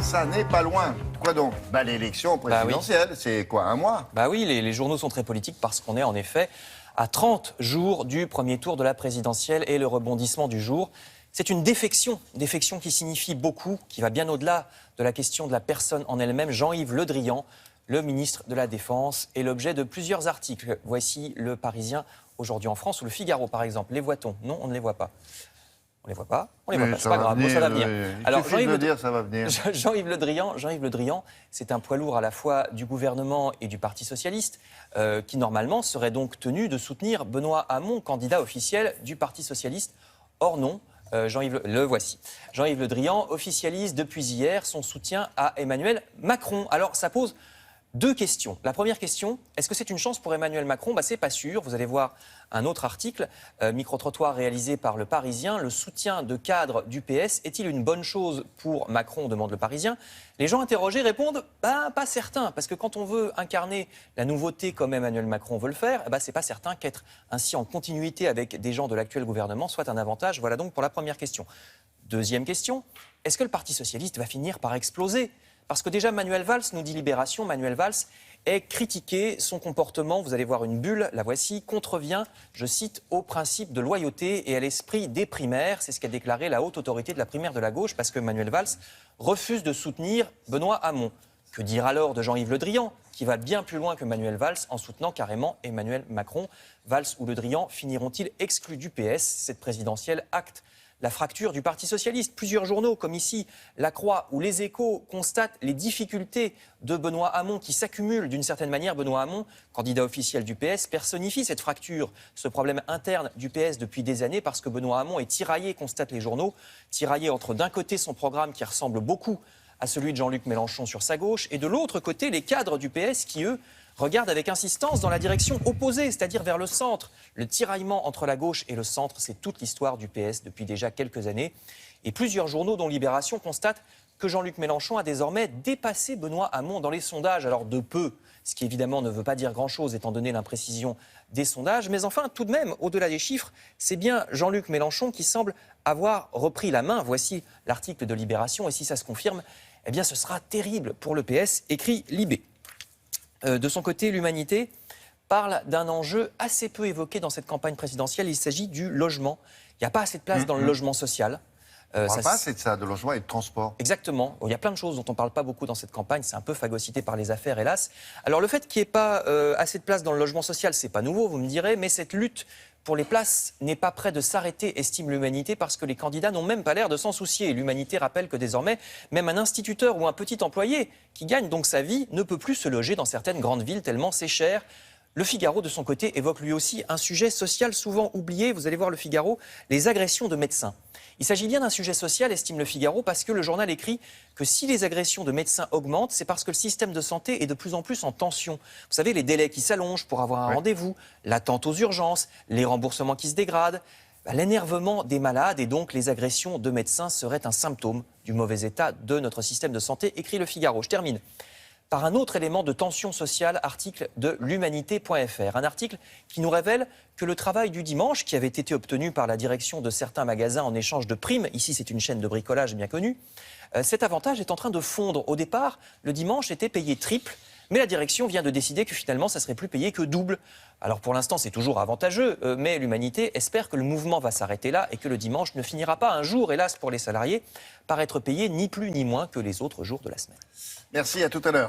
ça n'est pas loin. Quoi donc? L'élection présidentielle, c'est quoi, un mois? Oui, les journaux sont très politiques parce qu'on est en effet à 30 jours du premier tour de la présidentielle et le rebondissement du jour. C'est une défection qui signifie beaucoup, qui va bien au-delà de la question de la personne en elle-même. Jean-Yves Le Drian, le ministre de la Défense, est l'objet de plusieurs articles. Voici Le Parisien aujourd'hui en France ou Le Figaro par exemple. Les voit-on? Non, on ne les voit pas. On ne les voit pas, c'est pas grave, ça va venir. Alors, Jean-Yves Le Drian, ça va venir. Jean-Yves Le Drian, c'est un poids lourd à la fois du gouvernement et du Parti socialiste, qui normalement serait donc tenu de soutenir Benoît Hamon, candidat officiel du Parti socialiste. Or non, le voici. Jean-Yves Le Drian officialise depuis hier son soutien à Emmanuel Macron. Alors ça pose deux questions. La première question, est-ce que c'est une chance pour Emmanuel Macron? C'est pas sûr. Vous allez voir un autre article, micro-trottoir réalisé par Le Parisien. Le soutien de cadres du PS est-il une bonne chose pour Macron, demande Le Parisien. Les gens interrogés répondent pas certain, parce que quand on veut incarner la nouveauté comme Emmanuel Macron veut le faire, c'est pas certain qu'être ainsi en continuité avec des gens de l'actuel gouvernement soit un avantage. Voilà donc pour la première question. Deuxième question, est-ce que le Parti socialiste va finir par exploser? Parce que déjà, Manuel Valls, nous dit Libération, Manuel Valls est critiqué, son comportement, vous allez voir une bulle, la voici, contrevient, je cite, au principe de loyauté et à l'esprit des primaires. C'est ce qu'a déclaré la haute autorité de la primaire de la gauche, parce que Manuel Valls refuse de soutenir Benoît Hamon. Que dire alors de Jean-Yves Le Drian, qui va bien plus loin que Manuel Valls en soutenant carrément Emmanuel Macron? Valls ou Le Drian finiront-ils exclus du PS? Cette présidentielle acte la fracture du Parti socialiste. Plusieurs journaux, comme ici La Croix ou Les Échos, constatent les difficultés de Benoît Hamon qui s'accumulent d'une certaine manière. Benoît Hamon, candidat officiel du PS, personnifie cette fracture, ce problème interne du PS depuis des années, parce que Benoît Hamon est tiraillé, constatent les journaux, tiraillé entre d'un côté son programme qui ressemble beaucoup à celui de Jean-Luc Mélenchon sur sa gauche, et de l'autre côté les cadres du PS qui, eux, regardent avec insistance dans la direction opposée, c'est-à-dire vers le centre. Le tiraillement entre la gauche et le centre, c'est toute l'histoire du PS depuis déjà quelques années. Et plusieurs journaux, dont Libération, constatent que Jean-Luc Mélenchon a désormais dépassé Benoît Hamon dans les sondages. Alors de peu, ce qui évidemment ne veut pas dire grand-chose étant donné l'imprécision des sondages. Mais enfin, tout de même, au-delà des chiffres, c'est bien Jean-Luc Mélenchon qui semble avoir repris la main. Voici l'article de Libération. Et si ça se confirme, eh bien ce sera terrible pour le PS, écrit Libé. De son côté, l'Humanité parle d'un enjeu assez peu évoqué dans cette campagne présidentielle. Il s'agit du logement. Il n'y a pas assez de place dans le logement social. On ne parle pas assez de ça, de logement et de transport. Exactement. Il y a plein de choses dont on ne parle pas beaucoup dans cette campagne. C'est un peu phagocyté par les affaires, hélas. Alors le fait qu'il n'y ait pas assez de place dans le logement social, c'est pas nouveau, vous me direz, mais cette lutte pour les places n'est pas près de s'arrêter, estime l'Humanité, parce que les candidats n'ont même pas l'air de s'en soucier. L'Humanité rappelle que désormais, même un instituteur ou un petit employé qui gagne donc sa vie ne peut plus se loger dans certaines grandes villes tellement c'est cher. Le Figaro, de son côté, évoque lui aussi un sujet social souvent oublié. Vous allez voir Le Figaro, les agressions de médecins. Il s'agit bien d'un sujet social, estime Le Figaro, parce que le journal écrit que si les agressions de médecins augmentent, c'est parce que le système de santé est de plus en plus en tension. Vous savez, les délais qui s'allongent pour avoir un rendez-vous, l'attente aux urgences, les remboursements qui se dégradent, l'énervement des malades et donc les agressions de médecins seraient un symptôme du mauvais état de notre système de santé, écrit Le Figaro. Je termine par un autre élément de tension sociale, article de l'humanité.fr. Un article qui nous révèle que le travail du dimanche, qui avait été obtenu par la direction de certains magasins en échange de primes, ici c'est une chaîne de bricolage bien connue, cet avantage est en train de fondre. Au départ, le dimanche était payé triple, mais la direction vient de décider que finalement ça serait plus payé que double. Alors pour l'instant c'est toujours avantageux, mais l'Humanité espère que le mouvement va s'arrêter là et que le dimanche ne finira pas un jour, hélas pour les salariés, par être payé ni plus ni moins que les autres jours de la semaine. Merci, à tout à l'heure.